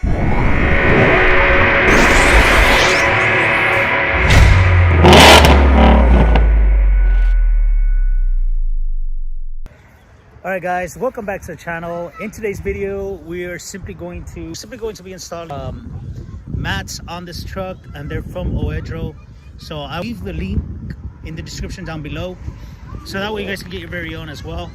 Alright guys, welcome back to the channel. In today's video, we are simply going to be installing mats on this truck, and they're from OEDRO. So I'll leave the link in the description down below, so that way you guys can get your very own as well.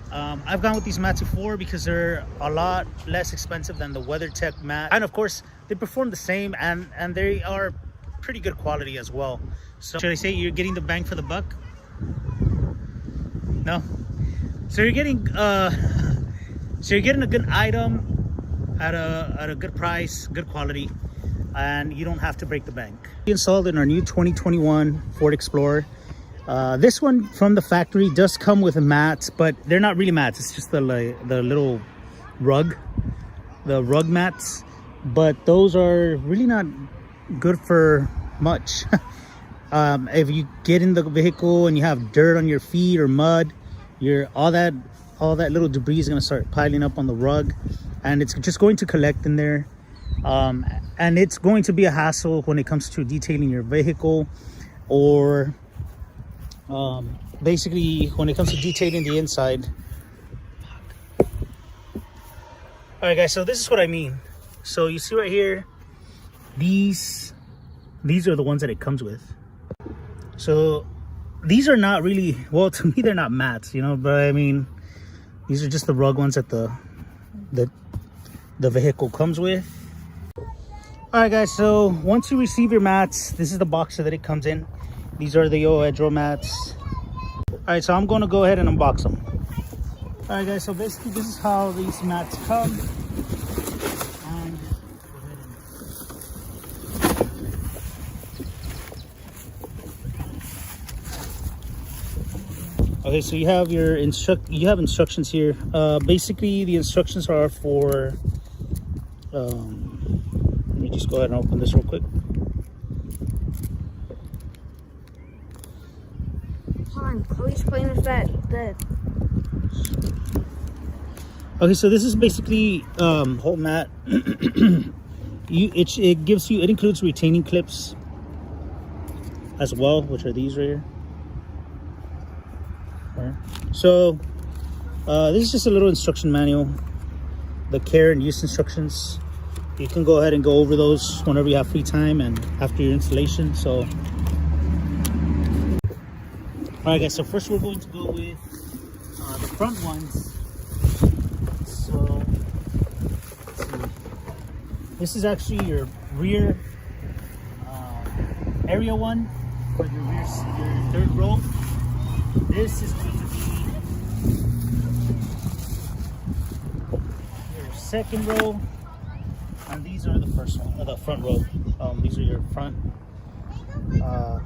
I've gone with these mats before because they're a lot less expensive than the WeatherTech mat, and of course they perform the same, and they are pretty good quality as well. So should I say you're getting the bang for the buck? No? So you're getting a good item at a good price, good quality, and you don't have to break the bank. We installed in our new 2021 Ford Explorer. This one from the factory does come with mats, but they're not really mats. It's just the little rug, the rug mats. But those are really not good for much. If you get in the vehicle and you have dirt on your feet or mud, all that little debris is going to start piling up on the rug, and it's just going to collect in there, and it's going to be a hassle when it comes to detailing your vehicle, or basically when it comes to detailing the inside. All right guys, so this is what I mean. So you see right here, these are the ones that it comes with. So these are not really, well, to me they're not mats, you know, but I mean, these are just the rug ones that the vehicle comes with. All right guys, so once you receive your mats, this is the box that it comes in. These are the OEDRO mats. All right, so I'm going to go ahead and unbox them. All right guys, so basically this is how these mats come. Okay, so you have your instructions here. Basically, the instructions are for. Let me just go ahead and open this real quick. Hold on, Chloe explain us that. Okay, so this is basically whole mat. It includes retaining clips as well, which are these right here. So this is just a little instruction manual, the care and use instructions. You can go ahead and go over those whenever you have free time and after your installation. So all right guys, so first we're going to go with the front ones. So let's see. This is actually your rear area one for your third row. This is going to be your second row, and these are the front row. These are your front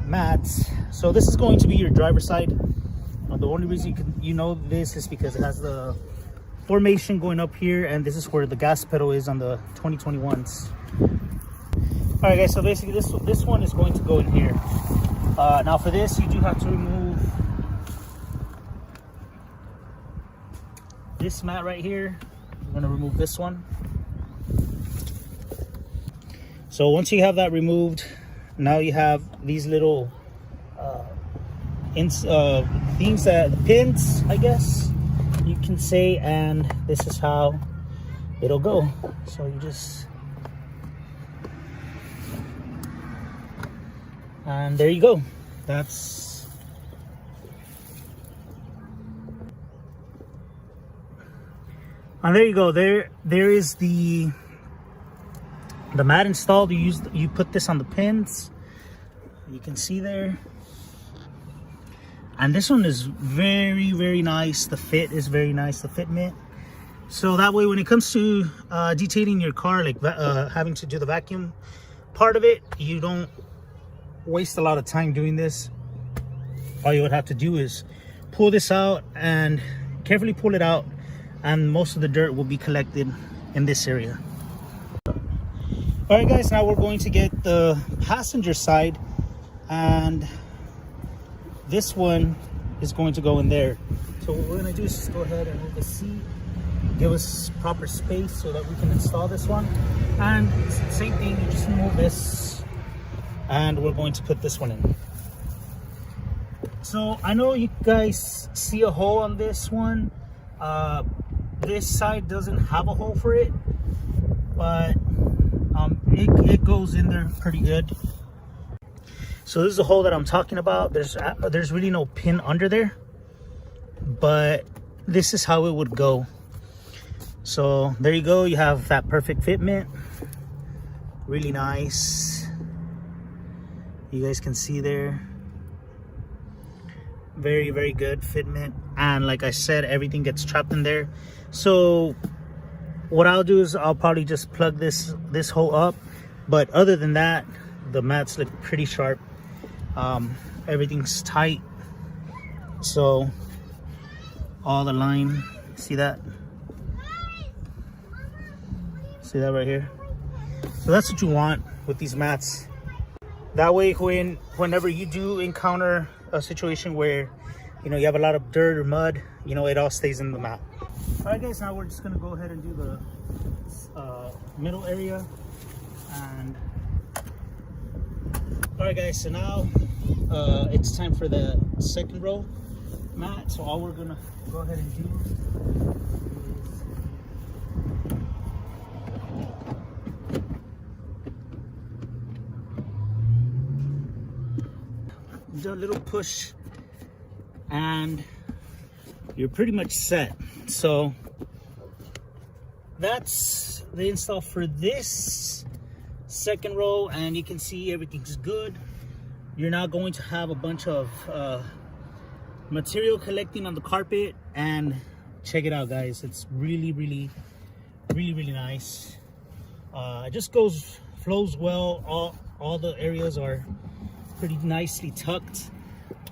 mats. So this is going to be your driver's side. The only reason you know this is because it has the formation going up here, and this is where the gas pedal is on the 2021s. All right guys, so basically this one is going to go in here. Now for this, you do have to remove this mat right here. I'm going to remove this one. So once you have that removed, now you have these little things, pins, I guess you can say, and this is how it'll go. So you just, and there you go. And there you go. There is the mat installed. You put this on the pins. You can see there. And this one is very, very nice. The fit is very nice. The Fitment. So that way, when it comes to detailing your car, like having to do the vacuum part of it, you don't waste a lot of time doing this. All you would have to do is pull this out and carefully pull it out, and most of the dirt will be collected in this area. All right guys, now we're going to get the passenger side, and this one is going to go in there. So what we're going to do is just go ahead and move the seat give us proper space so that we can install this one. And same thing, you just remove this and we're going to put this one in. So I know you guys see a hole on this one. This side doesn't have a hole for it, but it goes in there pretty good. So this is the hole that I'm talking about. There's really no pin under there, but this is how it would go. So there you go, you have that perfect fitment. Really nice. You guys can see there. Very, very good fitment. And like I said, everything gets trapped in there. So what I'll do is I'll probably just plug this hole up. But other than that, the mats look pretty sharp. Everything's tight. So all the line, see that? See that right here? So that's what you want with these mats. That way, whenever you do encounter a situation where, you know, you have a lot of dirt or mud, you know, it all stays in the mat. All right, guys, now we're just gonna go ahead and do the middle area. And all right, guys, so now it's time for the second row mat. So all we're gonna go ahead and do is do a little push and you're pretty much set. So that's the install for this second row, and you can see everything's good. You're not going to have a bunch of material collecting on the carpet. And check it out, guys, it's really nice. It just flows well. All the areas are pretty nicely tucked,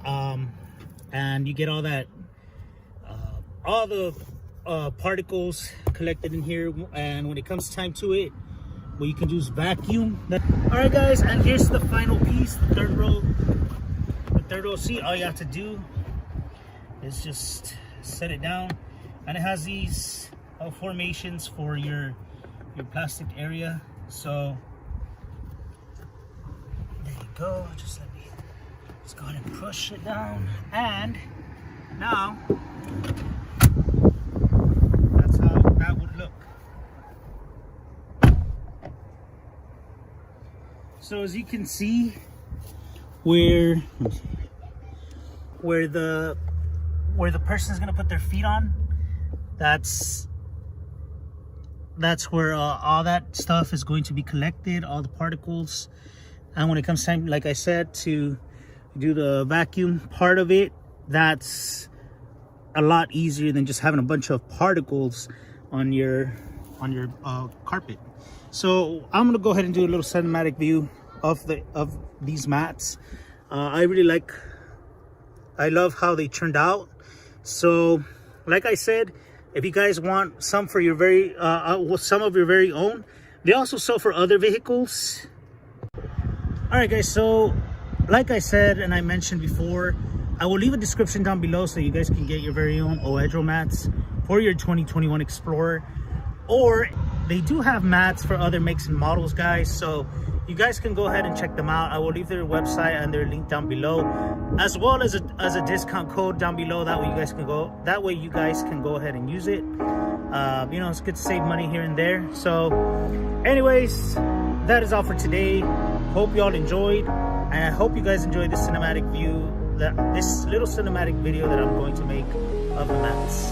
and you get all that all the particles collected in here. And when it comes time to it, what you can do is vacuum that. All right, guys, and here's the final piece, the third row. See, all you have to do is just set it down, and it has these formations for your plastic area. So there you go. Just go ahead and push it down, and now that's how that would look. So as you can see, where the person is gonna put their feet on, that's where all that stuff is going to be collected, all the particles. And when it comes time, like I said, to do the vacuum part of it, that's a lot easier than just having a bunch of particles on your carpet. So I'm gonna go ahead and do a little cinematic view of these mats. I love how they turned out. So like I said, if you guys want some for your some of your very own, they also sell for other vehicles. All right, guys, so like I said and I mentioned before, I will leave a description down below so you guys can get your very own OEDRO mats for your 2021 Explorer. Or they do have mats for other makes and models, guys, so you guys can go ahead and check them out. I will leave their website and their link down below, as well as a discount code down below. That way you guys can go ahead and use it. You know, it's good to save money here and there. So anyways, that is all for today. Hope you all enjoyed, and I hope you guys enjoyed this cinematic view, this little cinematic video that I'm going to make of the mats.